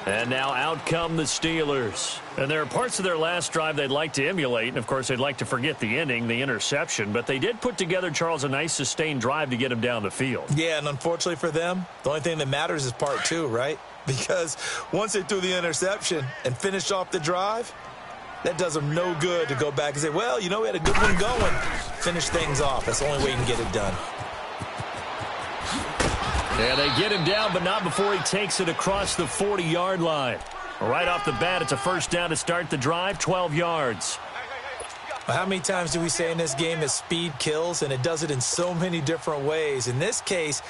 And now out come the Steelers. And there are parts of their last drive they'd like to emulate. And, of course, they'd like to forget the ending, the interception. But they did put together, Charles, a nice sustained drive to get him down the field. Yeah, and unfortunately for them, the only thing that matters is part 2, right? Because once they threw the interception and finished off the drive, That does them no good to go back and say, well, you know, we had a good one going. Finish things off. That's the only way you can get it done. Yeah, they get him down, but not before he takes it across the 40-yard line. Right off the bat, it's a first down to start the drive, 12 yards. Well, how many times do we say in this game that speed kills, and it does it in so many different ways? In this case,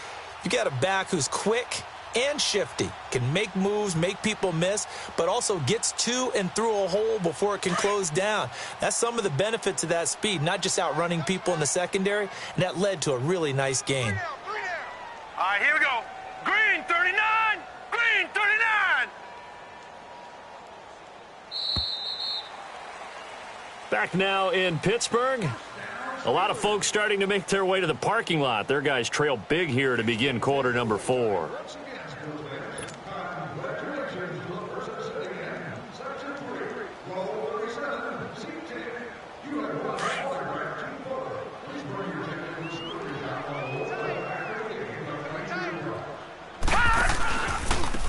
you got a back who's quick and shifty, can make moves, make people miss, but also gets to and through a hole before it can close down. That's some of the benefits of that speed, not just outrunning people in the secondary, and that led to a really nice gain. All right, here we go. Green 39! Green 39! Back now in Pittsburgh. A lot of folks starting to make their way to the parking lot. Their guys trail big here to begin quarter number 4.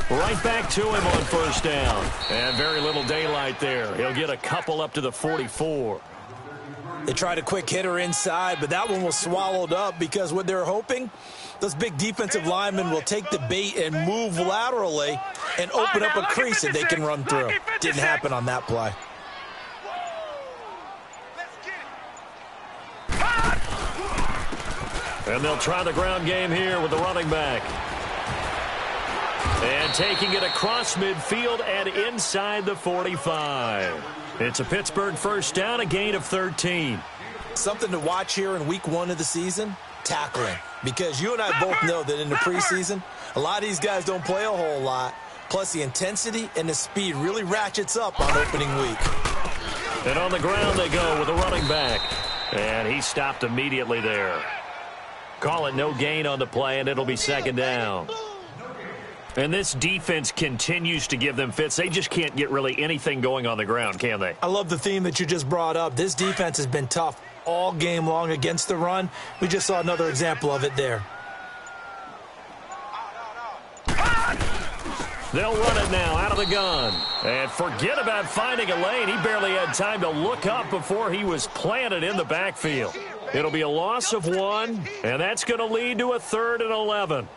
Right back to him on first down. And very little daylight there. He'll get a couple up to the 44. They tried a quick hitter inside, but that one was swallowed up because what they're hoping, those big defensive linemen will take the bait and move laterally and open up a crease that they can run through. Didn't happen on that play. And they'll try the ground game here with the running back. And taking it across midfield and inside the 45. It's a Pittsburgh first down, a gain of 13. Something to watch here in week 1 of the season, tackling. Because you and I both know that in the preseason, a lot of these guys don't play a whole lot. Plus the intensity and the speed really ratchets up on opening week. And on the ground they go with a running back. And he stopped immediately there. Call it no gain on the play, and it'll be second down. And this defense continues to give them fits. They just can't get really anything going on the ground, can they? I love the theme that you just brought up. This defense has been tough all game long against the run. We just saw another example of it there. They'll run it now out of the gun. And forget about finding a lane. He barely had time to look up before he was planted in the backfield. It'll be a loss of 1, and that's going to lead to a 3rd and 11.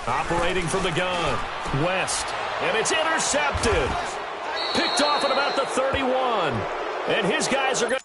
Operating from the gun, West, and it's intercepted. Picked off at about the 31, and his guys are going to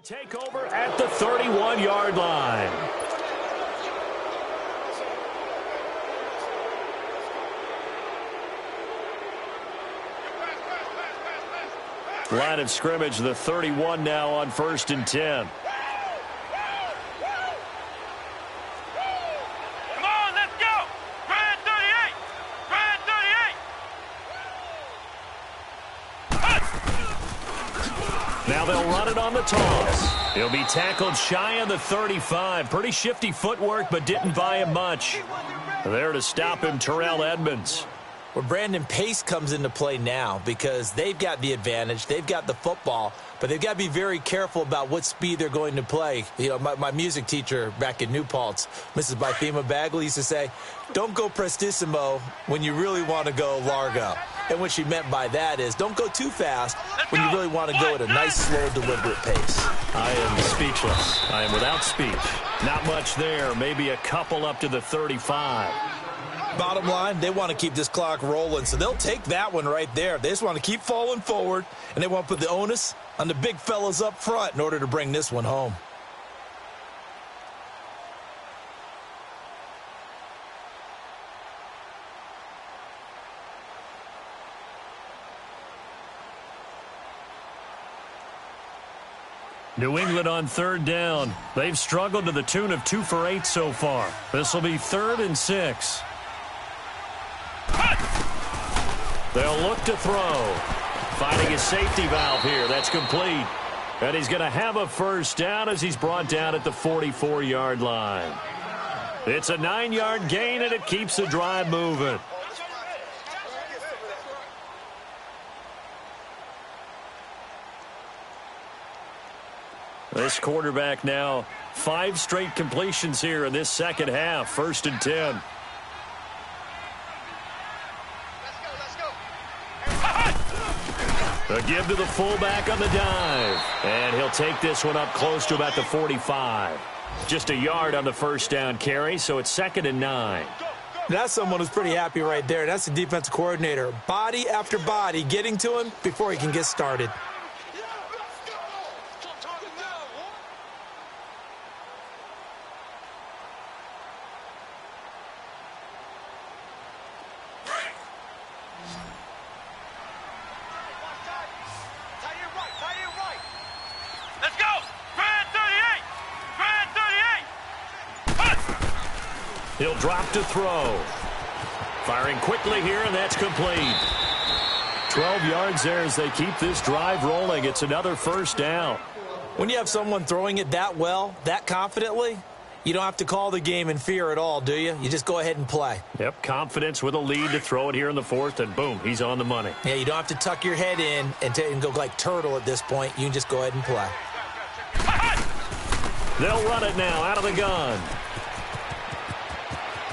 take over at the 31-yard line. Line of scrimmage, the 31 now on 1st and 10. Come on, let's go! Grand 38! Grand 38! Now they'll run it on the toss. He'll be tackled shy of the 35. Pretty shifty footwork, but didn't buy him much. There to stop him, Terrell Edmonds. Where Brandon Pace comes into play now because they've got the advantage. They've got the football, but they've got to be very careful about what speed they're going to play. You know, my music teacher back in New Paltz, Mrs. Bythema Bagley, used to say, don't go prestissimo when you really want to go largo. And what she meant by that is don't go too fast when you really want to go at a nice, slow, deliberate pace. I am speechless. I am without speech. Not much there. Maybe a couple up to the 35. Bottom line, they want to keep this clock rolling, so they'll take that one right there. They just want to keep falling forward, and they want to put the onus on the big fellas up front in order to bring this one home. New England on third down. They've struggled to the tune of 2 for 8 so far. This will be 3rd and 6. They'll look to throw. Finding a safety valve here. That's complete. And he's going to have a first down as he's brought down at the 44-yard line. It's a 9-yard gain, and it keeps the drive moving. This quarterback now 5 straight completions here in this second half. 1st and 10. A give to the fullback on the dive. And he'll take this one up close to about the 45. Just a yard on the first down carry, so it's 2nd and 9. That's someone who's pretty happy right there. That's the defensive coordinator. Body after body getting to him before he can get started. He'll drop to throw. Firing quickly here, and that's complete. 12 yards there as they keep this drive rolling. It's another first down. When you have someone throwing it that well, that confidently, you don't have to call the game in fear at all, do you? You just go ahead and play. Yep, confidence with a lead to throw it here in the 4th, and boom, he's on the money. Yeah, you don't have to tuck your head in and go like turtle at this point. You can just go ahead and play. They'll run it now out of the gun.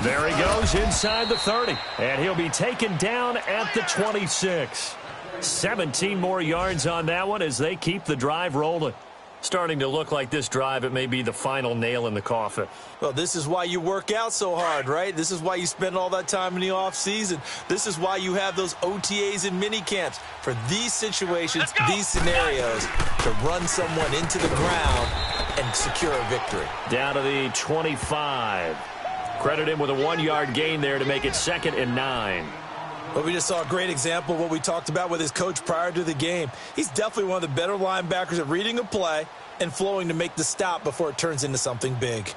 There he goes inside the 30, and he'll be taken down at the 26. 17 more yards on that one as they keep the drive rolling. Starting to look like this drive, it may be the final nail in the coffin. Well, this is why you work out so hard, right? This is why you spend all that time in the offseason. This is why you have those OTAs and mini camps for these situations, these scenarios, to run someone into the ground and secure a victory. Down to the 25. Credit him with a 1-yard gain there to make it 2nd and 9. Well, we just saw a great example of what we talked about with his coach prior to the game. He's definitely one of the better linebackers at reading a play and flowing to make the stop before it turns into something big.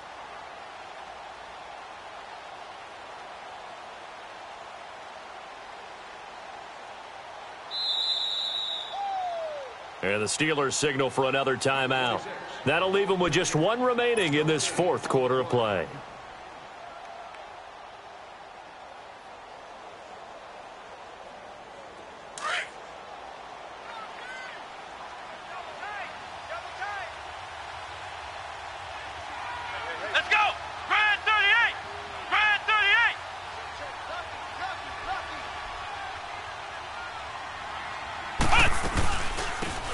And the Steelers signal for another timeout. That'll leave them with just 1 remaining in this 4th quarter of play.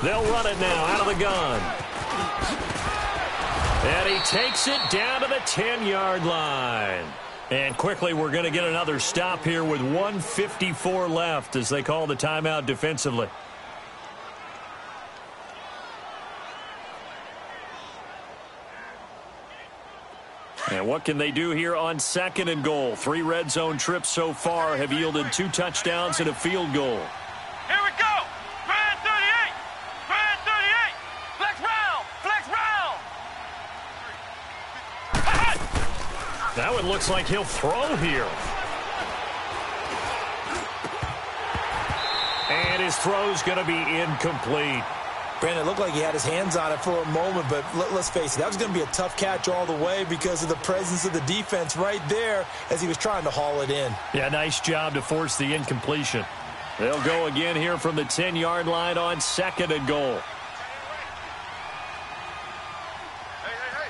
They'll run it now out of the gun. And he takes it down to the 10-yard line. And quickly we're going to get another stop here with 1:54 left as they call the timeout defensively. And what can they do here on 2nd and goal? 3 red zone trips so far have yielded 2 touchdowns and a field goal. Here we go. Brand 38. Brand 38. Flex round. Flex round. That one looks like he'll throw here. And his throw's going to be incomplete. Brandon, it looked like he had his hands on it for a moment, but let's face it, that was going to be a tough catch all the way because of the presence of the defense right there as he was trying to haul it in. Yeah, nice job to force the incompletion. They'll go again here from the 10-yard line on 2nd and goal.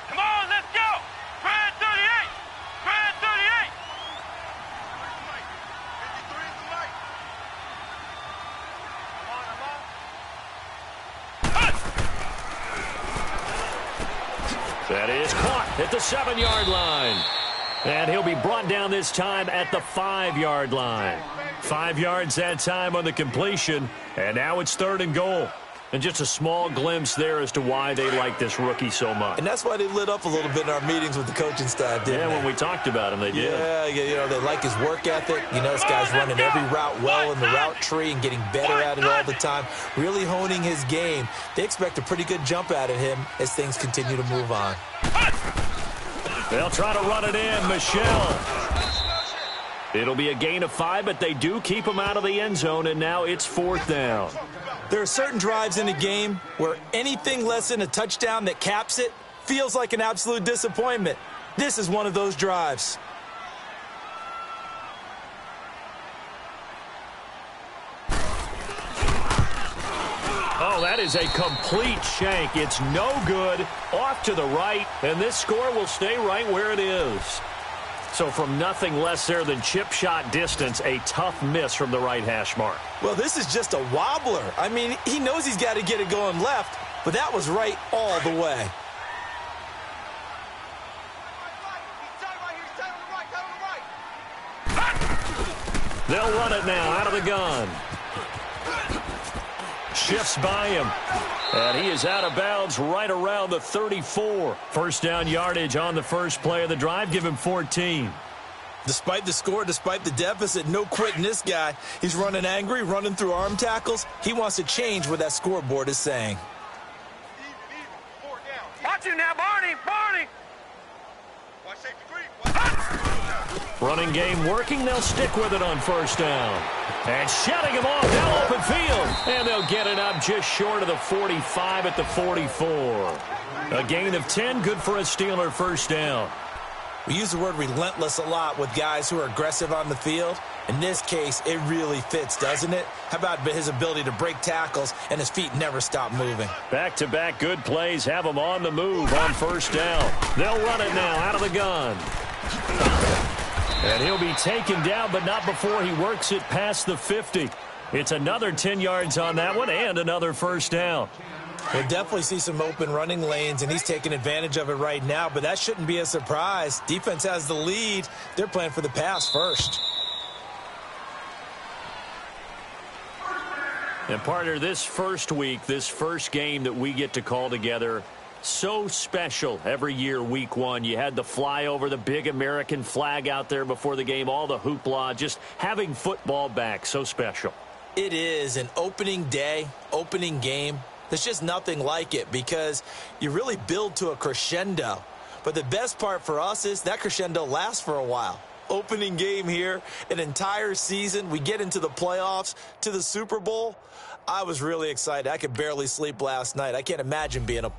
Come on, let's go. Brand 38. Brand 38. 53 is the light. That is caught at the 7-yard line. And he'll be brought down this time at the 5-yard line. 5 yards that time on the completion, and now it's 3rd and goal. And just a small glimpse there as to why they like this rookie so much. And that's why they lit up a little bit in our meetings with the coaching staff, didn't they? When we talked about him, they did. Yeah, they like his work ethic. This guy's running every route well in the route tree and getting better at it all the time, really honing his game. They expect a pretty good jump out of him as things continue to move on. They'll try to run it in. Michelle. It'll be a gain of 5, but they do keep him out of the end zone, and now it's 4th down. There are certain drives in a game where anything less than a touchdown that caps it feels like an absolute disappointment. This is one of those drives. Oh, that is a complete shank. It's no good. Off to the right, and this score will stay right where it is. So from nothing less there than chip shot distance, a tough miss from the right hash mark. Well, this is just a wobbler. I mean, he knows he's got to get it going left, but that was right all the way. They'll run it now out of the gun. Shifts by him. And he is out of bounds right around the 34. First down yardage on the first play of the drive. Give him 14. Despite the score, despite the deficit, no quitting this guy. He's running angry, running through arm tackles. He wants to change what that scoreboard is saying. Watch him now, Barney. Running game working. They'll stick with it on first down. And shutting him off down open field. And they'll get it up just short of the 45 at the 44. A gain of 10, good for a Steeler first down. We use the word relentless a lot with guys who are aggressive on the field. In this case, it really fits, doesn't it? How about his ability to break tackles and his feet never stop moving? Back-to-back good plays have him on the move on first down. They'll run it now out of the gun. And he'll be taken down, but not before he works it past the 50. It's another 10 yards on that one and another first down. We'll definitely see some open running lanes, and he's taking advantage of it right now, but that shouldn't be a surprise. Defense has the lead. They're playing for the pass first. And, partner, this first week, this first game that we get to call together, so special every year, week 1. You had the flyover, the big American flag out there before the game, all the hoopla, just having football back, so special. It is an opening day, opening game. There's just nothing like it because you really build to a crescendo. But the best part for us is that crescendo lasts for a while. Opening game here, an entire season. We get into the playoffs, to the Super Bowl. I was really excited. I could barely sleep last night. I can't imagine being a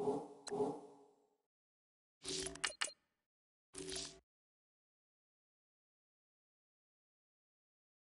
you.